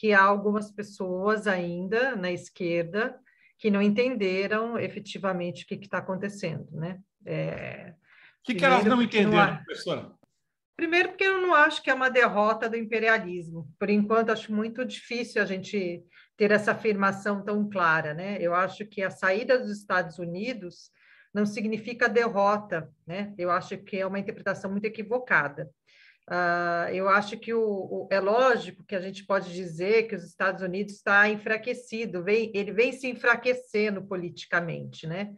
que há algumas pessoas ainda na esquerda que não entenderam efetivamente o que está acontecendo, né? O que elas não entenderam, professora? Primeiro, porque eu não acho que é uma derrota do imperialismo. Por enquanto, acho muito difícil a gente ter essa afirmação tão clara, né? Eu acho que a saída dos Estados Unidos não significa derrota, né? Eu acho que é uma interpretação muito equivocada. Eu acho que é lógico que a gente pode dizer que os Estados Unidos está enfraquecido, ele vem se enfraquecendo politicamente, né?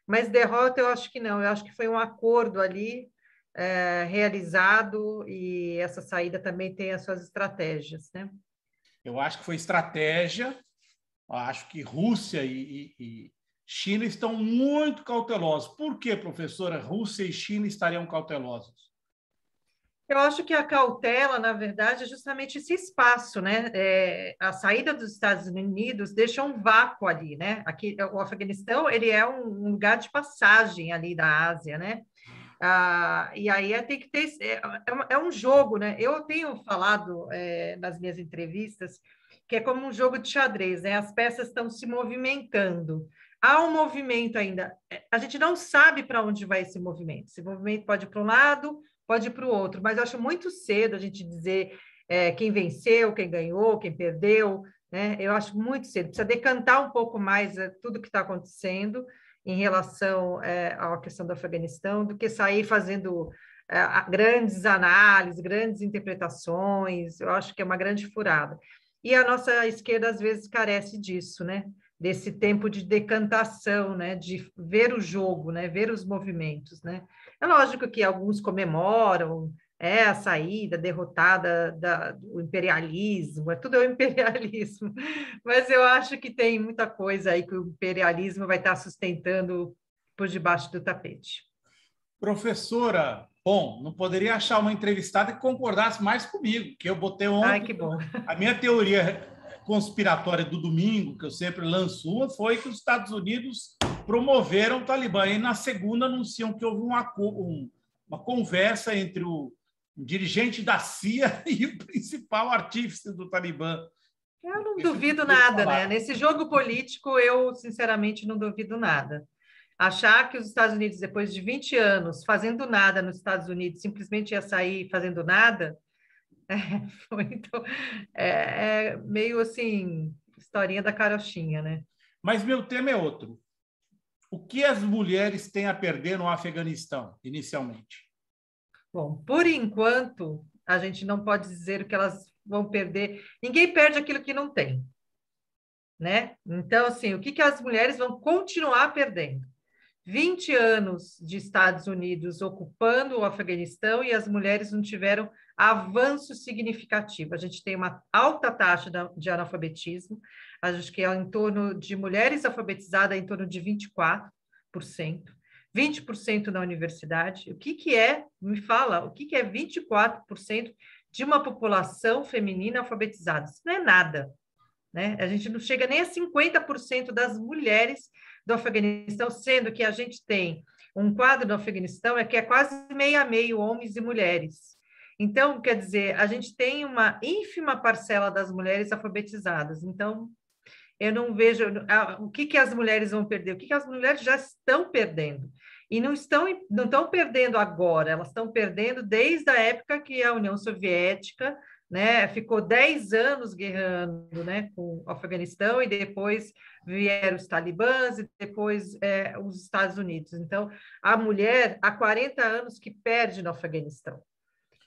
Mas derrota eu acho que não, eu acho que foi um acordo ali realizado e essa saída também tem as suas estratégias, né? Eu acho que foi estratégia, eu acho que Rússia e China estão muito cautelosos. Por que, professora, Rússia e China estariam cautelosos? Eu acho que a cautela, na verdade, é justamente esse espaço, né? A saída dos Estados Unidos deixa um vácuo ali, né? Aqui, o Afeganistão, ele é um lugar de passagem ali da Ásia, né? E aí tem que ter é um jogo, né? Eu tenho falado nas minhas entrevistas que é como um jogo de xadrez, né? As peças estão se movimentando. Há um movimento ainda. A gente não sabe para onde vai esse movimento. Esse movimento pode ir para um lado, pode ir para o outro, mas eu acho muito cedo a gente dizer quem venceu, quem ganhou, quem perdeu, né? Eu acho muito cedo. Precisa decantar um pouco mais tudo que está acontecendo em relação à questão do Afeganistão, do que sair fazendo grandes análises, grandes interpretações. Eu acho que é uma grande furada. E a nossa esquerda, às vezes, carece disso, né? Desse tempo de decantação, né? De ver o jogo, né? Ver os movimentos, né? É lógico que alguns comemoram a saída derrotada do imperialismo, tudo é o imperialismo, mas eu acho que tem muita coisa aí que o imperialismo vai estar sustentando por debaixo do tapete. Professora, bom, não poderia achar uma entrevistada que concordasse mais comigo, que eu botei Ai, ontem. que bom. A minha teoria conspiratória do domingo, que eu sempre lanço uma, foi que os Estados Unidos promoveram o Talibã. E na segunda anunciam que houve uma conversa entre o dirigente da CIA e o principal artífice do Talibã. Eu não duvido nada, né? Nesse jogo político, eu, sinceramente, não duvido nada. Achar que os Estados Unidos, depois de 20 anos fazendo nada nos Estados Unidos, simplesmente ia sair fazendo nada, meio assim, historinha da carochinha, né? Mas meu tema é outro. O que as mulheres têm a perder no Afeganistão, inicialmente? Bom, por enquanto, a gente não pode dizer o que elas vão perder. Ninguém perde aquilo que não tem, né? Então, assim, o que as mulheres vão continuar perdendo? 20 anos de Estados Unidos ocupando o Afeganistão e as mulheres não tiveram avanço significativo. A gente tem uma alta taxa de analfabetismo, acho que é em torno de mulheres alfabetizadas, em torno de 24%, 20% na universidade. O que é, me fala, o que é 24% de uma população feminina alfabetizada? Isso não é nada, né? A gente não chega nem a 50% das mulheres do Afeganistão, sendo que a gente tem um quadro do Afeganistão que é quase meio a meio, homens e mulheres. Então, quer dizer, a gente tem uma ínfima parcela das mulheres alfabetizadas. Então, eu não vejo o que as mulheres vão perder, o que as mulheres já estão perdendo. E não estão perdendo agora, elas estão perdendo desde a época que a União Soviética, né, ficou 10 anos guerreando, né, com o Afeganistão, e depois vieram os talibãs, e depois os Estados Unidos. Então, a mulher, há 40 anos que perde no Afeganistão.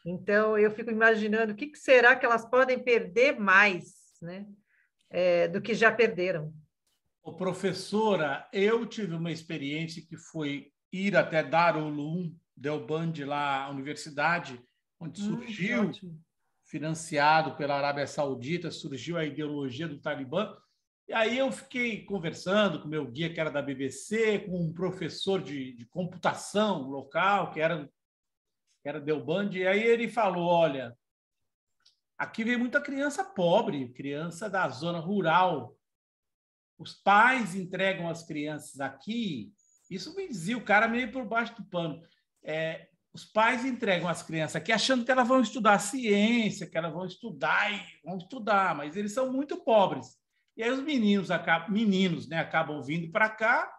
Então, eu fico imaginando o que será que elas podem perder mais, né, do que já perderam. Ô, professora, eu tive uma experiência que foi ir até Darul Uloom Deoband, lá a universidade, onde surgiu, financiado pela Arábia Saudita, surgiu a ideologia do Talibã. E aí eu fiquei conversando com o meu guia, que era da BBC, com um professor de computação local, que era Deoband, e aí ele falou, olha, aqui vem muita criança pobre, criança da zona rural. Os pais entregam as crianças aqui. Isso me dizia o cara meio por baixo do pano. os pais entregam as crianças aqui achando que elas vão estudar ciência, que elas vão estudar, mas eles são muito pobres. E aí os meninos, né, acabam vindo para cá,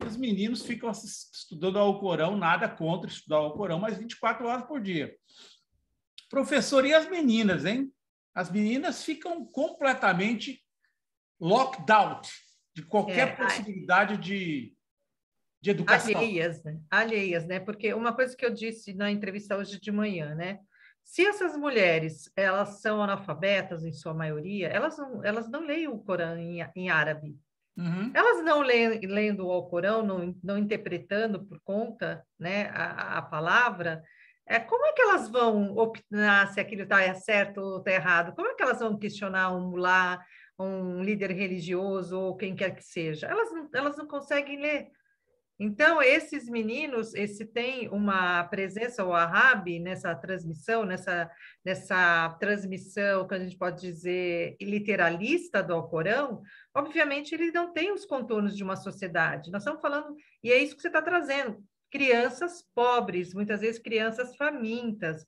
e os meninos ficam estudando ao Alcorão, nada contra estudar ao Alcorão, mas 24 horas por dia. Professor, e as meninas, hein? As meninas ficam completamente locked out de qualquer possibilidade de educação. Alheias, né? Porque uma coisa que eu disse na entrevista hoje de manhã, né? Se essas mulheres, elas são analfabetas, em sua maioria, elas não leem o Corão em árabe. Uhum. Elas não lendo o Alcorão, não interpretando por conta, né, a palavra, como é que elas vão opinar se aquilo está certo ou está errado? Como é que elas vão questionar um mulá, um líder religioso ou quem quer que seja? Elas não conseguem ler. Então, esses meninos, esse tem uma presença, o Wahhabi, nessa transmissão, que a gente pode dizer literalista do Alcorão, obviamente ele não tem os contornos de uma sociedade. Nós estamos falando, e é isso que você está trazendo, crianças pobres, muitas vezes crianças famintas,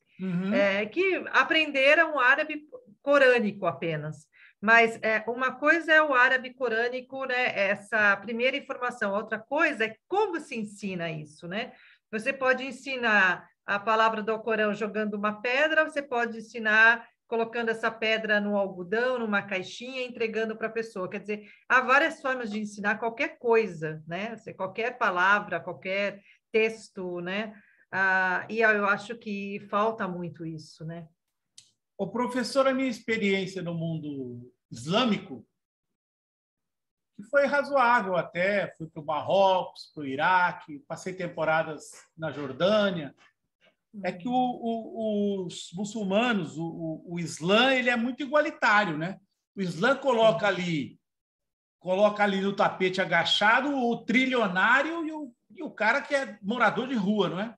que aprenderam o árabe corânico apenas. Mas uma coisa é o árabe corânico, né? Essa primeira informação. Outra coisa é como se ensina isso, né? Você pode ensinar a palavra do Alcorão jogando uma pedra, você pode ensinar colocando essa pedra no algodão, numa caixinha, entregando para a pessoa. Quer dizer, há várias formas de ensinar qualquer coisa, né? Qualquer palavra, qualquer texto, né? E eu acho que falta muito isso, né? O professor, a minha experiência no mundo islâmico, que foi razoável até, fui para o Marrocos, para o Iraque, passei temporadas na Jordânia, é que os muçulmanos, o Islã, ele é muito igualitário, né? O Islã coloca ali no tapete agachado o trilionário e o cara que é morador de rua, não é?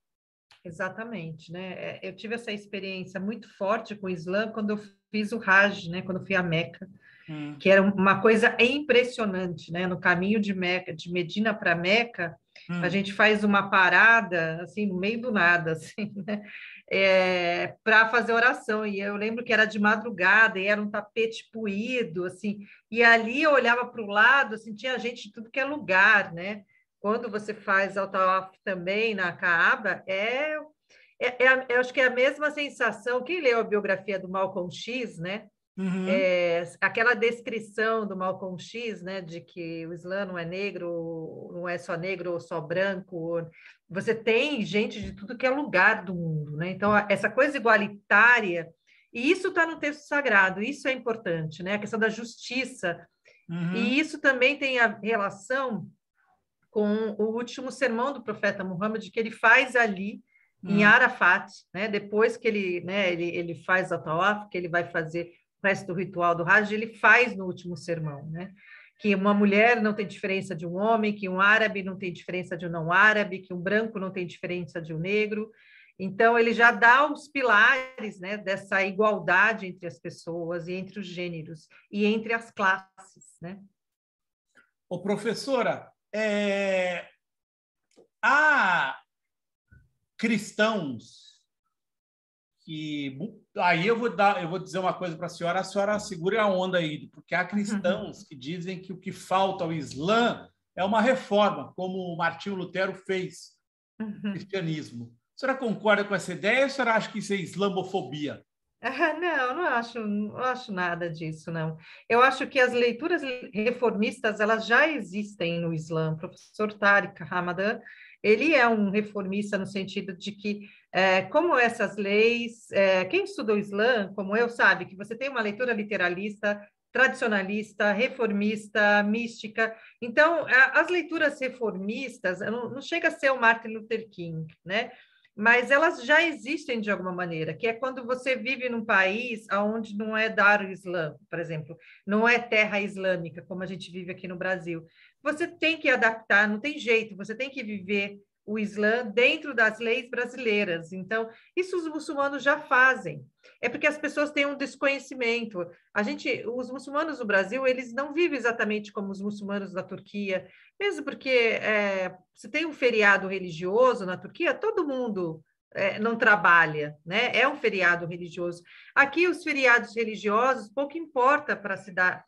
Exatamente, né? Eu tive essa experiência muito forte com o Islã quando eu fiz o Hajj, né? Quando eu fui a Meca, que era uma coisa impressionante, né? No caminho de Meca, de Medina para Meca, a gente faz uma parada, assim, no meio do nada, assim, né? Para fazer oração. E eu lembro que era de madrugada e era um tapete poído, assim. E ali eu olhava para o lado, assim, tinha gente de tudo que é lugar, né? Quando você faz o tawaf também na Kaaba, eu acho que é a mesma sensação. Quem leu a biografia do Malcolm X, né? Aquela descrição do Malcolm X, né, de que o Islã não é negro, não é só negro ou só branco. Você tem gente de tudo que é lugar do mundo, né? Então, essa coisa igualitária, e isso está no texto sagrado, isso é importante, né? A questão da justiça. E isso também tem a relação com o último sermão do profeta Muhammad, que ele faz ali em Arafat, né? Depois que ele faz a tawaf, que ele vai fazer o resto do ritual do Hajj, ele faz no último sermão, né? Que uma mulher não tem diferença de um homem, que um árabe não tem diferença de um não árabe, que um branco não tem diferença de um negro. Então, ele já dá os pilares, né, dessa igualdade entre as pessoas e entre os gêneros e entre as classes, né? Ô, professora, há cristãos que... Aí eu vou dizer uma coisa para a senhora segure a onda aí, porque há cristãos que dizem que o que falta ao Islã é uma reforma, como o Martinho Lutero fez no cristianismo. A senhora concorda com essa ideia ou a senhora acha que isso é islamofobia? Não acho nada disso, não. Eu acho que as leituras reformistas, elas já existem no Islã. O professor Tariq Ramadan, ele é um reformista no sentido de que, como essas leis, quem estudou o Islã, como eu, sabe que você tem uma leitura literalista, tradicionalista, reformista, mística. Então, as leituras reformistas, não chega a ser o Martin Luther King, né? Mas elas já existem de alguma maneira, que é quando você vive num país onde não é Dar o Islã, por exemplo, não é terra islâmica, como a gente vive aqui no Brasil. Você tem que adaptar, não tem jeito, você tem que viver o Islã dentro das leis brasileiras. Então, isso os muçulmanos já fazem. É porque as pessoas têm um desconhecimento. Os muçulmanos do Brasil, eles não vivem exatamente como os muçulmanos da Turquia, mesmo porque se tem um feriado religioso na Turquia, todo mundo não trabalha, né? É um feriado religioso. Aqui, os feriados religiosos pouco importa para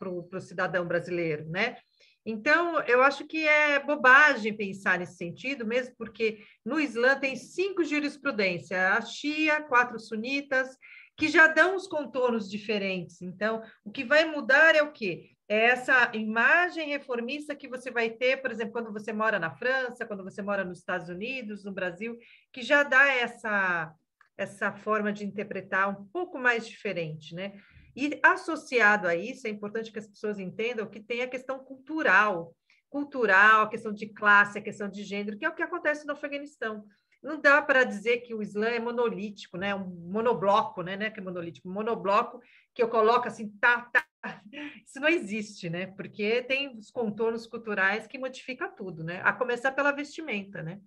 o cidadão brasileiro, né? Então, eu acho que é bobagem pensar nesse sentido, mesmo porque no Islã tem 5 jurisprudências, a Shia, 4 sunitas, que já dão os contornos diferentes. Então, o que vai mudar é o quê? É essa imagem reformista que você vai ter, por exemplo, quando você mora na França, quando você mora nos Estados Unidos, no Brasil, que já dá essa forma de interpretar um pouco mais diferente, né? E associado a isso, é importante que as pessoas entendam que tem a questão cultural, a questão de classe, a questão de gênero, que é o que acontece no Afeganistão. Não dá para dizer que o Islã é monolítico, né? Um monobloco, né? Que é monolítico, um monobloco que eu coloco assim, tá. Isso não existe, né? Porque tem os contornos culturais que modificam tudo, né? A começar pela vestimenta, né?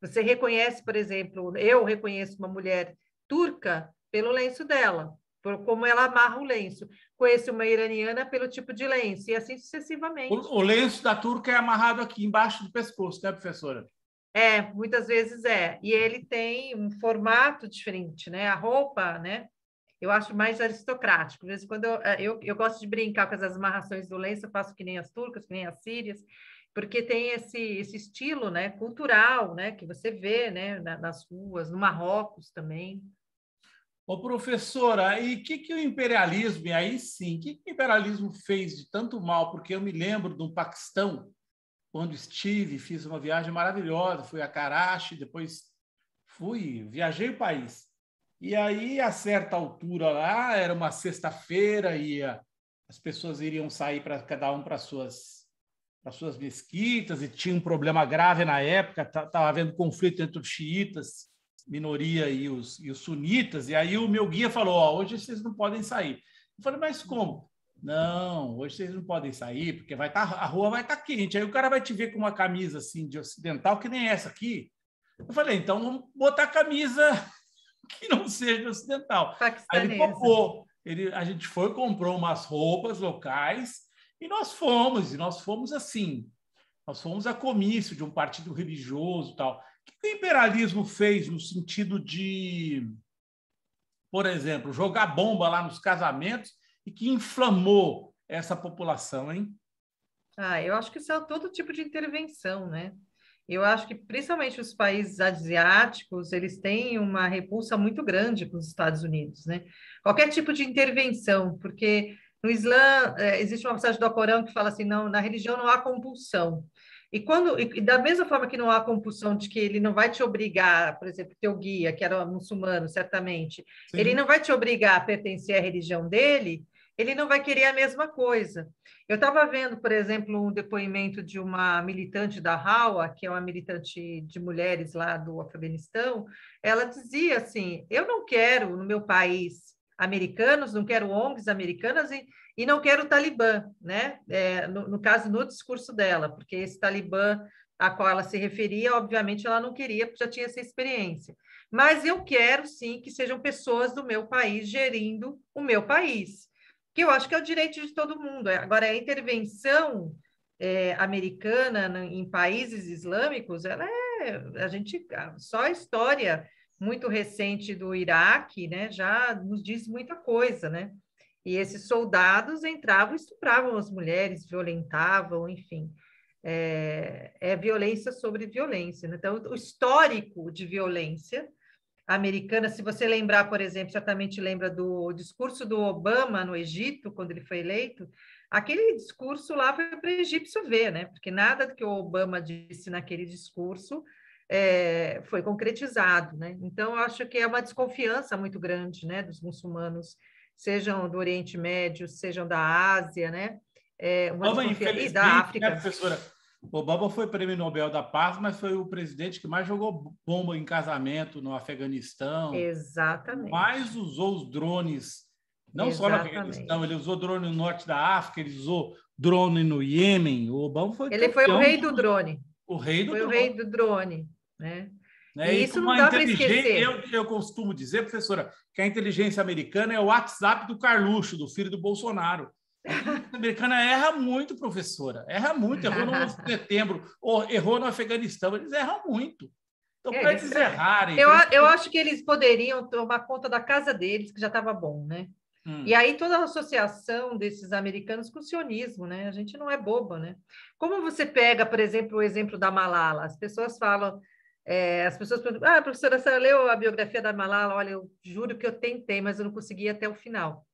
Você reconhece, por exemplo, eu reconheço uma mulher turca pelo lenço dela, por como ela amarra o lenço. Conheço uma iraniana pelo tipo de lenço, e assim sucessivamente. O lenço da turca é amarrado aqui embaixo do pescoço, né, professora? Muitas vezes é. E ele tem um formato diferente, né? A roupa, né? Eu acho mais aristocrático. De vez em quando eu gosto de brincar com essas amarrações do lenço, eu faço que nem as turcas, que nem as sírias, porque tem esse estilo, né, cultural, né, que você vê, né, nas ruas, no Marrocos também. Ô, professora, e o que o imperialismo, e aí sim, o que o imperialismo fez de tanto mal? Porque eu me lembro do Paquistão, quando estive, fiz uma viagem maravilhosa, fui a Karachi, depois viajei o país. E aí, a certa altura lá, era uma sexta-feira, e as pessoas iriam sair para cada um para suas mesquitas, e tinha um problema grave na época, estava havendo conflito entre os xiitas, minoria, e os sunitas, e aí o meu guia falou, hoje vocês não podem sair. Eu falei, mas como? Não, hoje vocês não podem sair, porque a rua vai estar quente, aí o cara vai te ver com uma camisa assim de ocidental, que nem essa aqui. Eu falei, então vamos botar a camisa que não seja ocidental. Aí ele topou. A gente foi, comprou umas roupas locais e nós fomos assim. Nós fomos a comício de um partido religioso e tal. O que o imperialismo fez no sentido de, por exemplo, jogar bomba lá nos casamentos e que inflamou essa população, hein? Eu acho que isso é todo tipo de intervenção, né? Eu acho que principalmente os países asiáticos, eles têm uma repulsa muito grande com os Estados Unidos, né? Qualquer tipo de intervenção, porque no Islã existe uma passagem do Alcorão que fala assim, não, na religião não há compulsão. E da mesma forma que não há compulsão de que ele não vai te obrigar, por exemplo, teu guia, que era muçulmano, certamente, Sim. ele não vai te obrigar a pertencer à religião dele, ele não vai querer a mesma coisa. Eu estava vendo, por exemplo, um depoimento de uma militante da Hawa, que é uma militante de mulheres lá do Afeganistão. Ela dizia assim: eu não quero no meu país americanos, não quero ONGs americanas e não quero o Talibã, né? No caso, no discurso dela, porque esse Talibã a qual ela se referia, obviamente ela não queria, porque já tinha essa experiência. Mas eu quero sim que sejam pessoas do meu país gerindo o meu país, que eu acho que é o direito de todo mundo. Agora, a intervenção americana em países islâmicos, só a história muito recente do Iraque, né, já nos diz muita coisa, né? E esses soldados entravam, estupravam as mulheres, violentavam, enfim. É violência sobre violência, né? Então, o histórico de violência americana, se você lembrar, por exemplo, certamente lembra do discurso do Obama no Egito, quando ele foi eleito, aquele discurso lá foi para o egípcio ver, né? Porque nada do que o Obama disse naquele discurso foi concretizado, né? Então, eu acho que é uma desconfiança muito grande, né, dos muçulmanos, sejam do Oriente Médio, sejam da Ásia, né? Uma desconfiança e da África. Né, professora? Obama foi prêmio Nobel da Paz, mas foi o presidente que mais jogou bomba em casamento no Afeganistão. Exatamente. Mais usou os drones, não só no Afeganistão, ele usou drone no norte da África, ele usou drone no Iêmen. O Obama foi Ele foi o rei do drone. O rei do foi drone. O rei do drone. né? Né? E E isso como não a dá para inteligência, esquecer. eu costumo dizer, professora, que a inteligência americana é o WhatsApp do Carluxo, do filho do Bolsonaro. A inteligência americana erra muito, professora. Erra muito. Errou no 11 de setembro, ou errou no Afeganistão. Eles erram muito. Então, para eles errarem... Eu acho que eles poderiam tomar conta da casa deles, que já estava bom, né? E aí toda a associação desses americanos com o sionismo, né? A gente não é boba, né? Como você pega, por exemplo, o exemplo da Malala? As pessoas falam, as pessoas perguntam, professora, você leu a biografia da Malala? Olha, eu juro que eu tentei, mas eu não consegui até o final.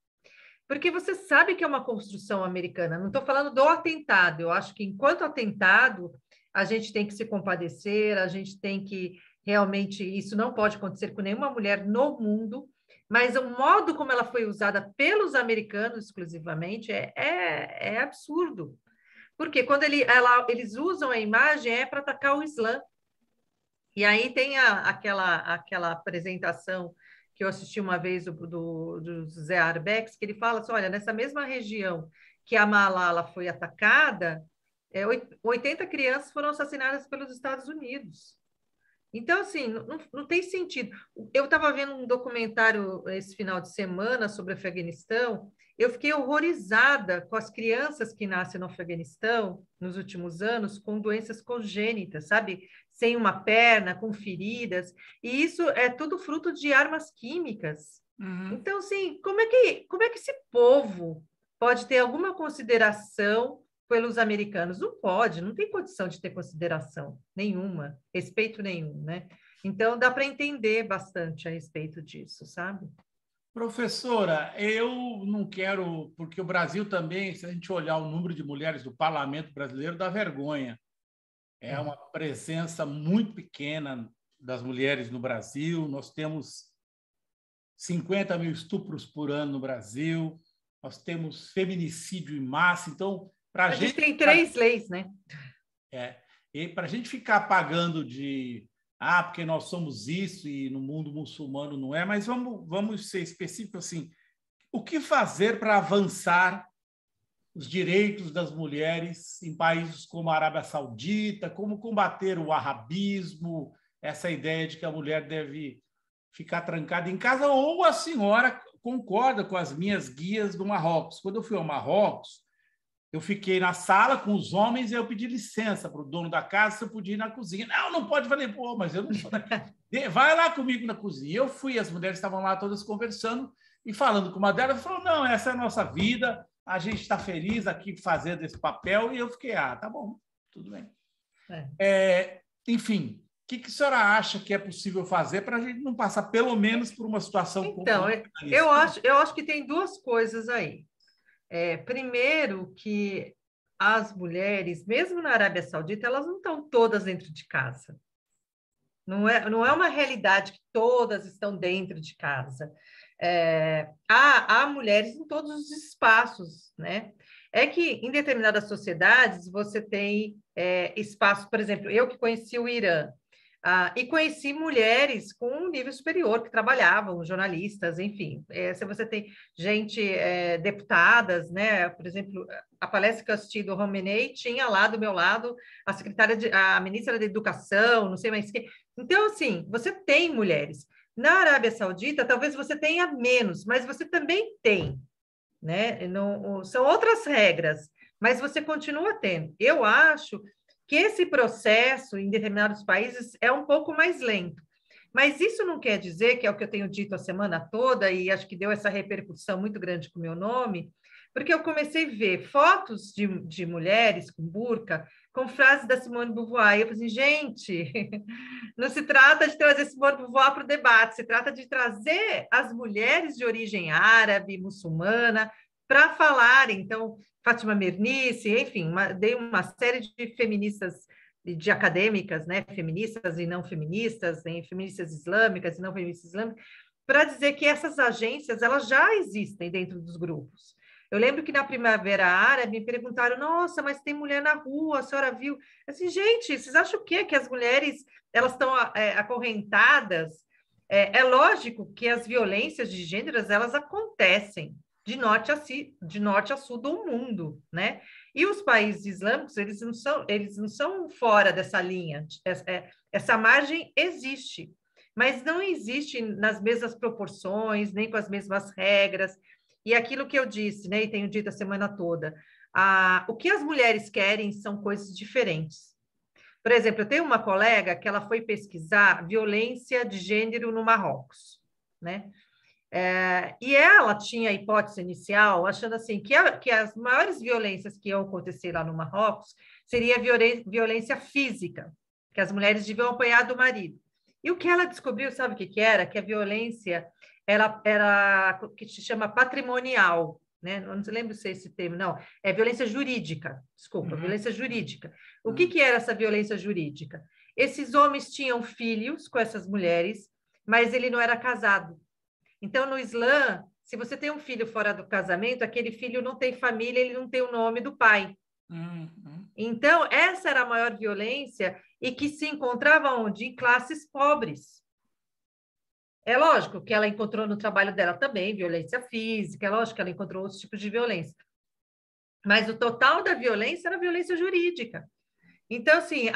Porque você sabe que é uma construção americana. Não estou falando do atentado. Eu acho que enquanto atentado, a gente tem que se compadecer, a gente tem que realmente, isso não pode acontecer com nenhuma mulher no mundo, mas o modo como ela foi usada pelos americanos exclusivamente é absurdo. Porque quando eles usam a imagem é para atacar o Islã. E aí tem aquela apresentação que eu assisti uma vez do Zé Arbex, que ele fala assim, olha, nessa mesma região que a Malala foi atacada, 80 crianças foram assassinadas pelos Estados Unidos. Então, assim, não tem sentido. Eu estava vendo um documentário esse final de semana sobre o Afeganistão, eu fiquei horrorizada com as crianças que nascem no Afeganistão nos últimos anos com doenças congênitas, sabe? Sem uma perna, com feridas, e isso é tudo fruto de armas químicas. Uhum. Então, assim, como é que esse povo pode ter alguma consideração pelos americanos? Não pode, não tem condição de ter consideração nenhuma, respeito nenhum, né? Então, dá para entender bastante a respeito disso, sabe? Professora, eu não quero, porque o Brasil também, se a gente olhar o número de mulheres do parlamento brasileiro, dá vergonha. É uma presença muito pequena das mulheres no Brasil. Nós temos 50 mil estupros por ano no Brasil, nós temos feminicídio em massa. Então, para A gente gente, tem 3 leis, né? a gente ficar pagando de porque nós somos isso e no mundo muçulmano não é, mas vamos ser específicos assim. O que fazer para avançar os direitos das mulheres em países como a Arábia Saudita, como combater o arabismo, essa ideia de que a mulher deve ficar trancada em casa, ou a senhora concorda com as minhas guias do Marrocos. Quando eu fui ao Marrocos, eu fiquei na sala com os homens e eu pedi licença para o dono da casa se eu podia ir na cozinha. Não, não pode. Falei, pô, mas eu não sou daqui. Vai lá comigo na cozinha. Eu fui, as mulheres estavam lá todas conversando e falando com uma delas, falou, não, essa é a nossa vida, a gente está feliz aqui fazendo esse papel. E eu fiquei, tá bom, tudo bem. Enfim, o que a senhora acha que é possível fazer para a gente não passar, pelo menos, por uma situação Então, como eu acho que tem duas coisas aí. Primeiro, que as mulheres, mesmo na Arábia Saudita, elas não estão todas dentro de casa. Não é uma realidade que todas estão dentro de casa. Há mulheres em todos os espaços, né? É que em determinadas sociedades você tem espaço, por exemplo, eu que conheci o Irã, e conheci mulheres com um nível superior que trabalhavam, jornalistas, enfim. Se você tem gente, deputadas, né? Por exemplo, a palestra que eu assisti do Khamenei tinha lá do meu lado a ministra da Educação, não sei mais quem. Então, assim, você tem mulheres. Na Arábia Saudita, talvez você tenha menos, mas você também tem, né? Não, são outras regras, mas você continua tendo. Eu acho que esse processo em determinados países é um pouco mais lento. Mas isso não quer dizer, que é o que eu tenho dito a semana toda, e acho que deu essa repercussão muito grande com o meu nome, porque eu comecei a ver fotos de mulheres com burca, com frases da Simone de Beauvoir, e eu falei assim, gente, não se trata de trazer Simone de Beauvoir para o debate, se trata de trazer as mulheres de origem árabe, muçulmana, para falarem. Então, Fátima Mernice, enfim, dei uma série de feministas, de acadêmicas, né, feministas e não feministas, feministas islâmicas e não feministas islâmicas, para dizer que essas agências elas já existem dentro dos grupos. Eu lembro que na Primavera Árabe me perguntaram, nossa, mas tem mulher na rua, a senhora viu? Assim, gente, vocês acham o quê? Que as mulheres elas estão acorrentadas? É lógico que as violências de gênero elas acontecem de norte a sul do mundo, né? E os países islâmicos, eles não são fora dessa linha. Essa margem existe, mas não existe nas mesmas proporções, nem com as mesmas regras. E aquilo que eu disse, né, e tenho dito a semana toda, o que as mulheres querem são coisas diferentes. Por exemplo, eu tenho uma colega que ela foi pesquisar violência de gênero no Marrocos, né? E ela tinha a hipótese inicial, achando assim, que as maiores violências que iam acontecer lá no Marrocos seria violência física, que as mulheres deviam apanhar do marido. E o que ela descobriu, sabe o que era? Que a violência era que se chama patrimonial, né? Não lembro se é esse termo, não. É violência jurídica, desculpa, violência jurídica. O que era essa violência jurídica? Esses homens tinham filhos com essas mulheres, mas ele não era casado. Então, no Islã, se você tem um filho fora do casamento, aquele filho não tem família, ele não tem o nome do pai. Então, essa era a maior violência e que se encontrava onde? Em classes pobres. É lógico que ela encontrou no trabalho dela também violência física, é lógico que ela encontrou outros tipos de violência. Mas o total da violência era violência jurídica. Então, assim,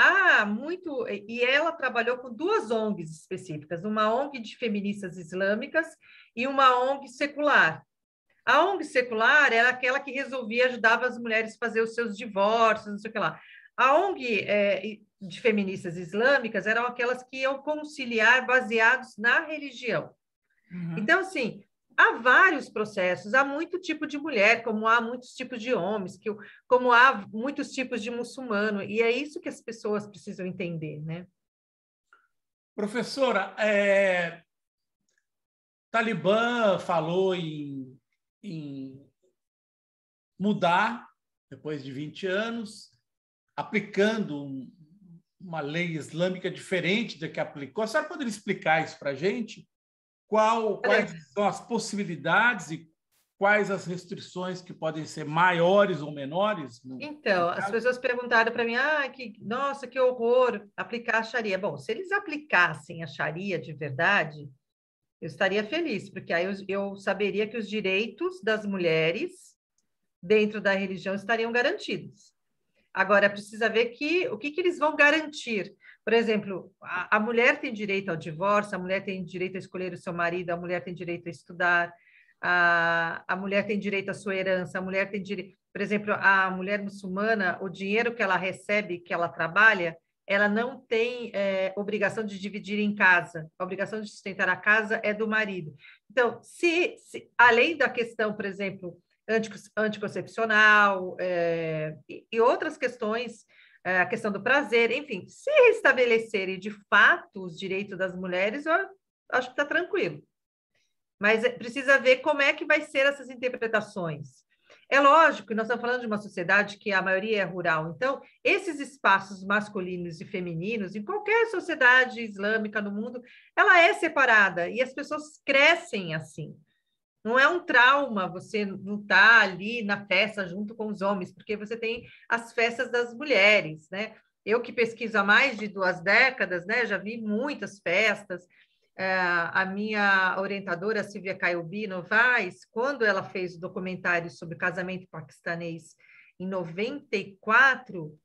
muito. E ela trabalhou com duas ONGs específicas, uma ONG de feministas islâmicas e uma ONG secular. A ONG secular era aquela que resolvia, ajudava as mulheres a fazer os seus divórcios, não sei o que lá. A ONG de feministas islâmicas eram aquelas que iam conciliar baseados na religião. Então, assim, há vários processos, há muito tipo de mulher, como há muitos tipos de homens, como há muitos tipos de muçulmano, e é isso que as pessoas precisam entender, né? Professora, Talibã falou em mudar, depois de 20 anos, aplicando uma lei islâmica diferente da que aplicou. A senhora poderia explicar isso para a gente? Quais são as possibilidades e quais as restrições que podem ser maiores ou menores? Então, as pessoas perguntaram para mim, nossa, que horror aplicar a Sharia. Bom, se eles aplicassem a Sharia de verdade, eu estaria feliz, porque aí eu saberia que os direitos das mulheres dentro da religião estariam garantidos. Agora, precisa ver o que eles vão garantir. Por exemplo, a mulher tem direito ao divórcio, a mulher tem direito a escolher o seu marido, a mulher tem direito a estudar, a mulher tem direito à sua herança, a mulher tem direito... Por exemplo, a mulher muçulmana, o dinheiro que ela recebe, que ela trabalha, ela não tem obrigação de dividir em casa. A obrigação de sustentar a casa é do marido. Então, além da questão, por exemplo, anticoncepcional e outras questões, a questão do prazer, enfim, se restabelecerem de fato os direitos das mulheres, eu acho que está tranquilo. Mas precisa ver como é que vai ser essas interpretações. É lógico que nós estamos falando de uma sociedade que a maioria é rural, então esses espaços masculinos e femininos, em qualquer sociedade islâmica no mundo, ela é separada e as pessoas crescem assim. Não é um trauma você não estar ali na festa junto com os homens, porque você tem as festas das mulheres, né? Eu que pesquiso há mais de 2 décadas, né? Já vi muitas festas. A minha orientadora, Silvia Caiubi Novaes, quando ela fez o documentário sobre o casamento paquistanês em 94,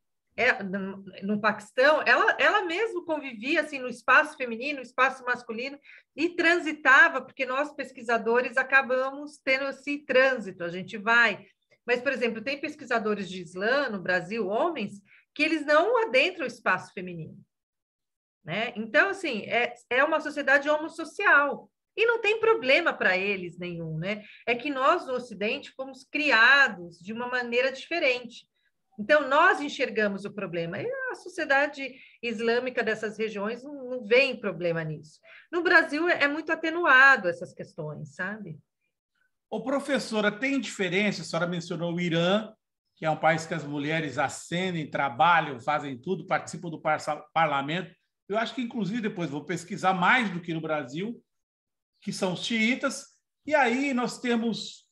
no Paquistão, ela mesma convivia assim no espaço feminino, no espaço masculino e transitava, porque nós pesquisadores acabamos tendo esse trânsito, a gente vai. Mas, por exemplo, tem pesquisadores de Islã no Brasil, homens, que eles não adentram o espaço feminino, né? Então, assim, é uma sociedade homossocial. E não tem problema para eles nenhum, né? É que nós, no Ocidente, fomos criados de uma maneira diferente. Então, nós enxergamos o problema. E a sociedade islâmica dessas regiões não vê problema nisso. No Brasil, é muito atenuado essas questões, sabe? Ô, professora, tem diferença? A senhora mencionou o Irã, que é um país que as mulheres ascendem, trabalham, fazem tudo, participam do parlamento. Eu acho que, inclusive, depois vou pesquisar mais do que no Brasil, que são os xiitas. E aí nós tivemos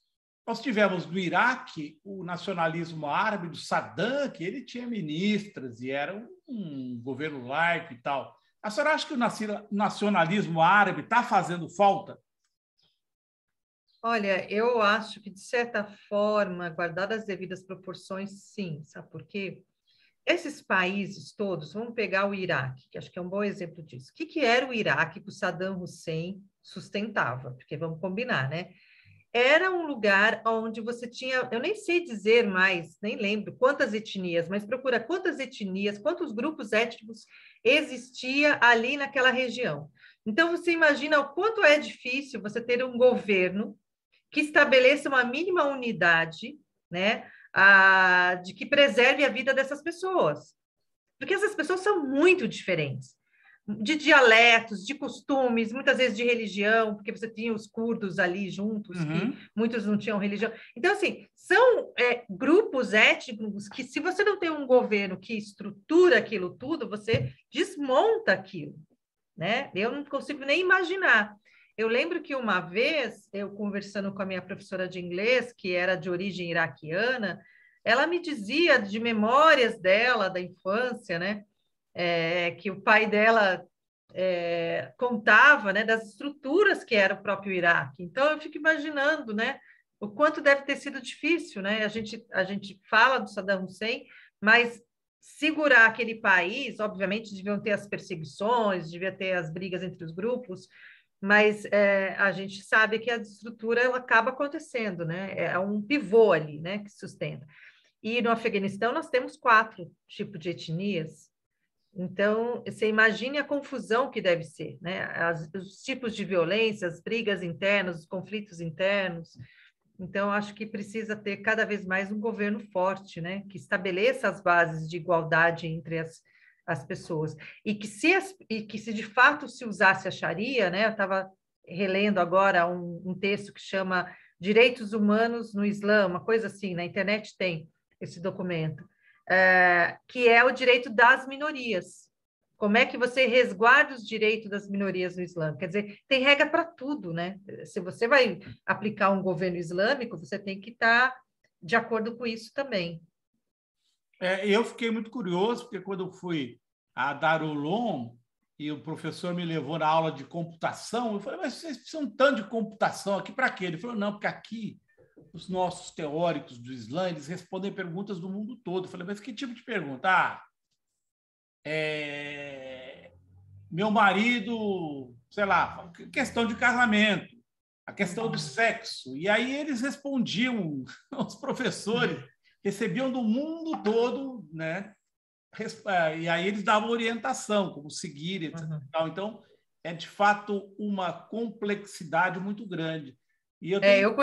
no Iraque o nacionalismo árabe do Saddam, que ele tinha ministras e era um governo laico e tal. A senhora acha que o nacionalismo árabe está fazendo falta? Olha, eu acho que, de certa forma, guardadas as devidas proporções, sim. Sabe por quê? Esses países todos, vamos pegar o Iraque, que acho que é um bom exemplo disso. O que que era o Iraque que o Saddam Hussein sustentava? Porque vamos combinar, né? Era um lugar onde você tinha, eu nem sei dizer mais, nem lembro quantas etnias, mas procura quantas etnias, quantos grupos étnicos existia ali naquela região. Então, você imagina o quanto é difícil você ter um governo que estabeleça uma mínima unidade, né, de que preserve a vida dessas pessoas. Porque essas pessoas são muito diferentes, de dialetos, de costumes, muitas vezes de religião, porque você tinha os curdos ali juntos, que Uhum. muitos não tinham religião. Então, assim, são grupos étnicos que, se você não tem um governo que estrutura aquilo tudo, você desmonta aquilo, né? Eu não consigo nem imaginar. Eu lembro que uma vez, eu conversando com a minha professora de inglês, que era de origem iraquiana, ela me dizia de memórias dela, da infância, né? Que o pai dela contava, né, das estruturas que era o próprio Iraque. Então, eu fico imaginando, né, o quanto deve ter sido difícil, né? A gente fala do Saddam Hussein, mas segurar aquele país, obviamente, deviam ter as perseguições, devia ter as brigas entre os grupos, mas a gente sabe que a estrutura ela acaba acontecendo, né? É um pivô ali, né, que sustenta. E no Afeganistão nós temos 4 tipos de etnias. Então, você imagine a confusão que deve ser, né? Os tipos de violência, as brigas internas, os conflitos internos. Então, acho que precisa ter cada vez mais um governo forte, né? Que estabeleça as bases de igualdade entre as pessoas. E que se de fato se usasse a Sharia, né? Eu estava relendo agora um texto que chama Direitos Humanos no Islã, uma coisa assim, na internet tem esse documento, que é o direito das minorias. Como é que você resguarda os direitos das minorias no Islã? Quer dizer, tem regra para tudo, né? Se você vai aplicar um governo islâmico, você tem que estar de acordo com isso também. Eu fiquei muito curioso, porque quando eu fui a Darulon e o professor me levou na aula de computação, eu falei, mas vocês precisam tanto de computação aqui para quê? Ele falou, não, porque aqui os nossos teóricos do Islã, eles respondem perguntas do mundo todo. Eu falei, mas que tipo de pergunta? Meu marido, sei lá, questão de casamento, a questão do sexo. E aí eles respondiam, os professores recebiam do mundo todo, né? E aí eles davam orientação, como seguir, etc. Uhum. Então, é de fato uma complexidade muito grande. E eu tenho.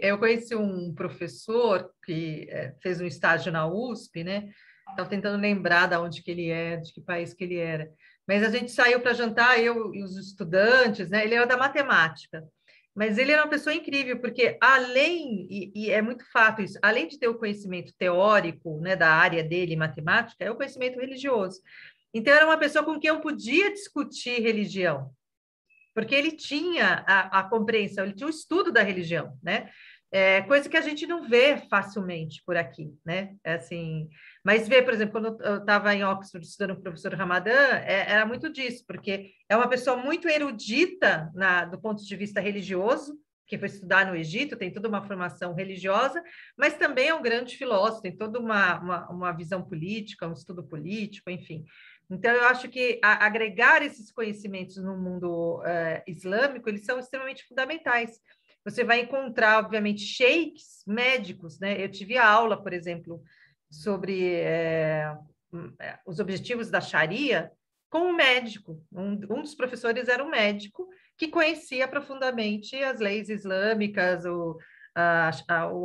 Eu conheci um professor que fez um estágio na USP, né? Estava tentando lembrar de onde que ele é, de que país que ele era. Mas a gente saiu para jantar, eu e os estudantes, né? Ele era da matemática. Mas ele era uma pessoa incrível, porque e é muito fato isso, além de ter o conhecimento teórico, né, da área dele, matemática, é o conhecimento religioso. Então, era uma pessoa com quem eu podia discutir religião, porque ele tinha a compreensão, ele tinha o estudo da religião, né? Coisa que a gente não vê facilmente por aqui, né? Assim, mas vê, por exemplo, quando eu estava em Oxford estudando com o professor Ramadan, era muito disso, porque é uma pessoa muito erudita do ponto de vista religioso, que foi estudar no Egito, tem toda uma formação religiosa, mas também é um grande filósofo, tem toda uma visão política, um estudo político, enfim. Então, eu acho que agregar esses conhecimentos no mundo islâmico, eles são extremamente fundamentais. Você vai encontrar, obviamente, sheiks médicos, né? Eu tive aula, por exemplo, sobre os objetivos da Sharia com um médico. Um dos professores era um médico que conhecia profundamente as leis islâmicas, o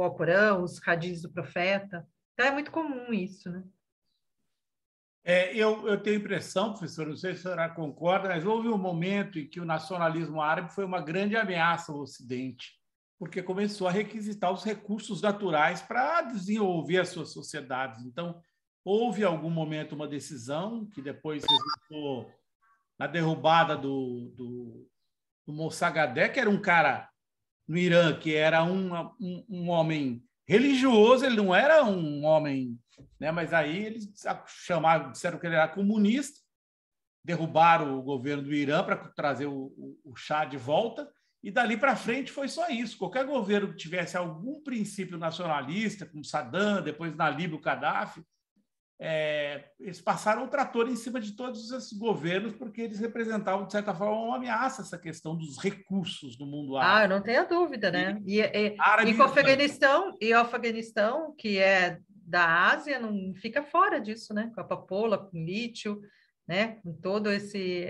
Alcorão, os hadiths do profeta. Então, é muito comum isso, né? Eu tenho a impressão, professor, não sei se a senhora concorda, mas houve um momento em que o nacionalismo árabe foi uma grande ameaça ao Ocidente, porque começou a requisitar os recursos naturais para desenvolver as suas sociedades. Então, houve algum momento uma decisão que depois resultou na derrubada do Mossadegh, que era um cara no Irã que era um homem religioso, ele não era um homem, né? Mas aí eles chamaram, disseram que ele era comunista, derrubaram o governo do Irã para trazer o Shah de volta, E dali para frente foi só isso. Qualquer governo que tivesse algum princípio nacionalista, como Saddam, depois na Líbia o Gaddafi, eles passaram o trator em cima de todos esses governos porque eles representavam, de certa forma, uma ameaça essa questão dos recursos do mundo árabe. Não tenha dúvida, né? E Árabe com o Afeganistão, que é da Ásia, não fica fora disso, né? Com a papoula, com lítio, né? Com todo esse...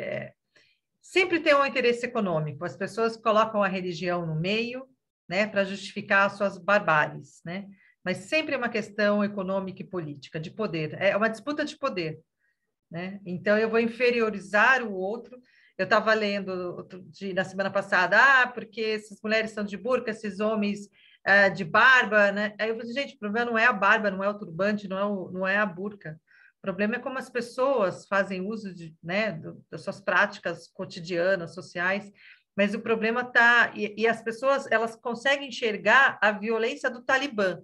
Sempre tem um interesse econômico. As pessoas colocam a religião no meio, né? Para justificar as suas barbáries, né? Mas sempre é uma questão econômica e política, de poder. É uma disputa de poder, né? Então, eu vou inferiorizar o outro. Eu estava lendo na semana passada, porque essas mulheres são de burca, esses homens de barba, né? Aí eu falei, gente, o problema não é a barba, não é o turbante, não é a burca. O problema é como as pessoas fazem uso né, das suas práticas cotidianas, sociais, mas o problema está... E as pessoas, elas conseguem enxergar a violência do Talibã,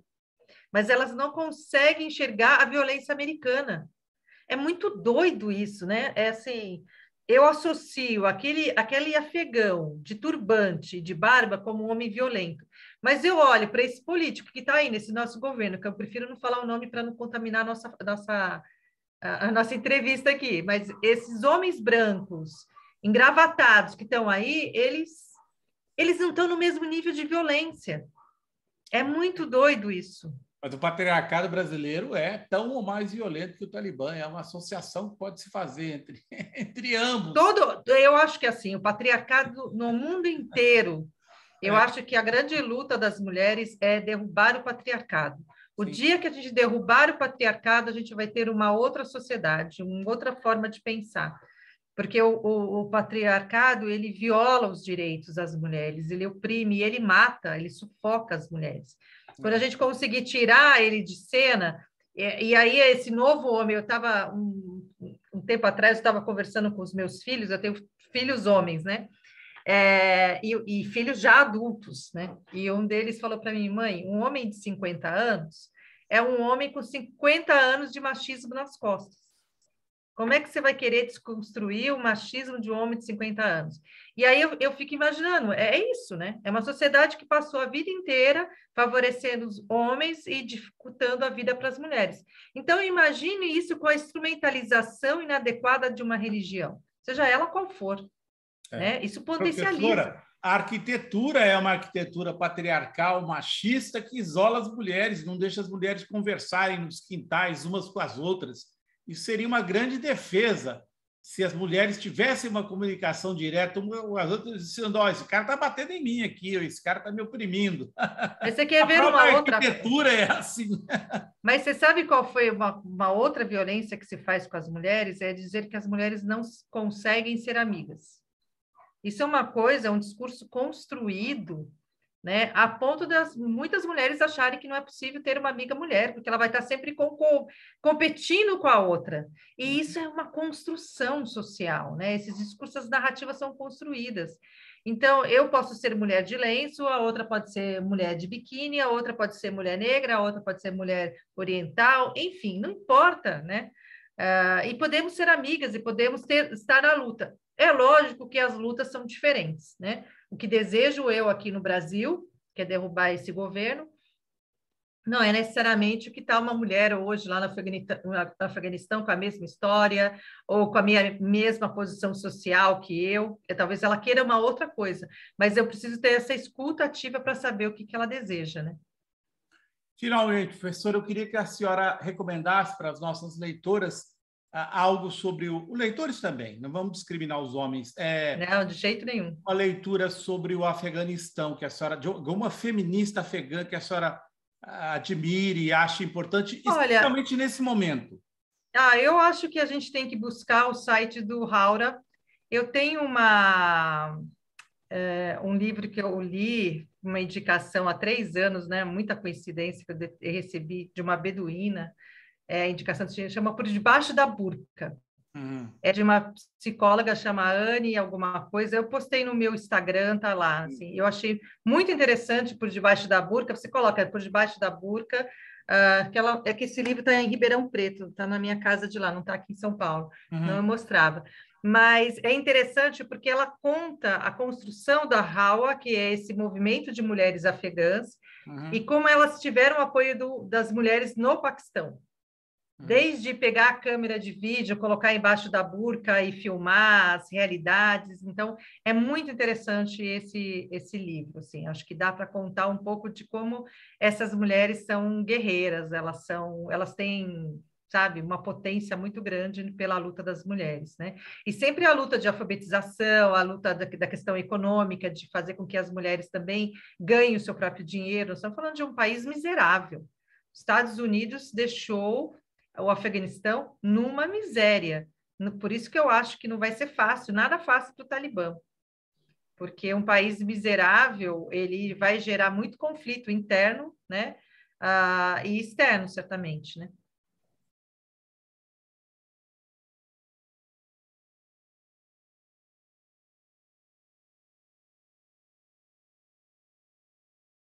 mas elas não conseguem enxergar a violência americana. É muito doido isso, né? É assim, eu associo aquele afegão de turbante, de barba, como um homem violento. Mas eu olho para esse político que está aí nesse nosso governo, que eu prefiro não falar o nome para não contaminar a nossa entrevista aqui, mas esses homens brancos, engravatados que estão aí, eles não estão no mesmo nível de violência. É muito doido isso. Mas o patriarcado brasileiro é tão ou mais violento que o Talibã. É uma associação que pode se fazer entre ambos. Eu acho que assim, o patriarcado no mundo inteiro, eu acho que a grande luta das mulheres é derrubar o patriarcado. O Sim. dia que a gente derrubar o patriarcado, a gente vai ter uma outra sociedade, uma outra forma de pensar. Porque o patriarcado, ele viola os direitos das mulheres, ele oprime, ele mata, ele sufoca as mulheres. Quando a gente conseguir tirar ele de cena, e aí esse novo homem, eu estava, um tempo atrás, eu estava conversando com os meus filhos, eu tenho filhos homens, né? E filhos já adultos, né? E um deles falou para mim, mãe, um homem de 50 anos é um homem com 50 anos de machismo nas costas. Como é que você vai querer desconstruir o machismo de um homem de 50 anos? E aí eu fico imaginando, é isso, né? É uma sociedade que passou a vida inteira favorecendo os homens e dificultando a vida para as mulheres. Então, imagine isso com a instrumentalização inadequada de uma religião, seja ela qual for. Né? Isso potencializa. Professora, a arquitetura é uma arquitetura patriarcal, machista, que isola as mulheres, não deixa as mulheres conversarem nos quintais umas com as outras. Isso seria uma grande defesa se as mulheres tivessem uma comunicação direta umas com as outras, dizendo, esse cara está batendo em mim aqui, esse cara está me oprimindo. Mas você quer ver uma outra... A arquitetura é assim. Mas você sabe qual foi uma outra violência que se faz com as mulheres? É dizer que as mulheres não conseguem ser amigas. Isso é uma coisa, é um discurso construído, né, a ponto de muitas mulheres acharem que não é possível ter uma amiga mulher, porque ela vai estar sempre competindo com a outra. E isso é uma construção social, né? Esses discursos, as narrativas são construídas. Então, eu posso ser mulher de lenço, a outra pode ser mulher de biquíni, a outra pode ser mulher negra, a outra pode ser mulher oriental, enfim, não importa, né? E podemos ser amigas e podemos estar na luta. É lógico que as lutas são diferentes, né? O que desejo eu aqui no Brasil, que é derrubar esse governo, não é necessariamente o que está uma mulher hoje lá no Afeganistão com a mesma história, ou com a minha mesma posição social que eu. Talvez ela queira uma outra coisa, mas eu preciso ter essa escuta ativa para saber o que ela deseja, né? Finalmente, professora, eu queria que a senhora recomendasse para as nossas leitoras algo sobre leitores também, não vamos discriminar os homens. Não, de jeito nenhum. Uma leitura sobre o Afeganistão, que a senhora, de uma feminista afegã que a senhora admire e acha importante, especialmente nesse momento. Eu acho que a gente tem que buscar o site do Haura. Eu tenho um livro que eu li, uma indicação há 3 anos, né? Muita coincidência que eu recebi de uma beduína, indicação se chama Por Debaixo da Burca. É de uma psicóloga chamada Anne alguma coisa. Eu postei no meu Instagram, tá lá. Assim, eu achei muito interessante Por Debaixo da Burca. Você coloca Por Debaixo da Burca, que esse livro está em Ribeirão Preto, está na minha casa de lá, não está aqui em São Paulo. Não eu mostrava. Mas é interessante porque ela conta a construção da Hawa, que é esse movimento de mulheres afegãs, e como elas tiveram o apoio das mulheres no Paquistão. Desde pegar a câmera de vídeo, colocar embaixo da burca e filmar as realidades. Então, é muito interessante esse livro. Assim, acho que dá para contar um pouco de como essas mulheres são guerreiras, elas têm, sabe, uma potência muito grande pela luta das mulheres, né? E sempre a luta de alfabetização, a luta da questão econômica, de fazer com que as mulheres também ganhem o seu próprio dinheiro. Nós estamos falando de um país miserável. Os Estados Unidos deixou o Afeganistão numa miséria. Por isso que eu acho que não vai ser fácil, nada fácil para o Talibã, porque um país miserável, ele vai gerar muito conflito interno, né? E externo, certamente, né?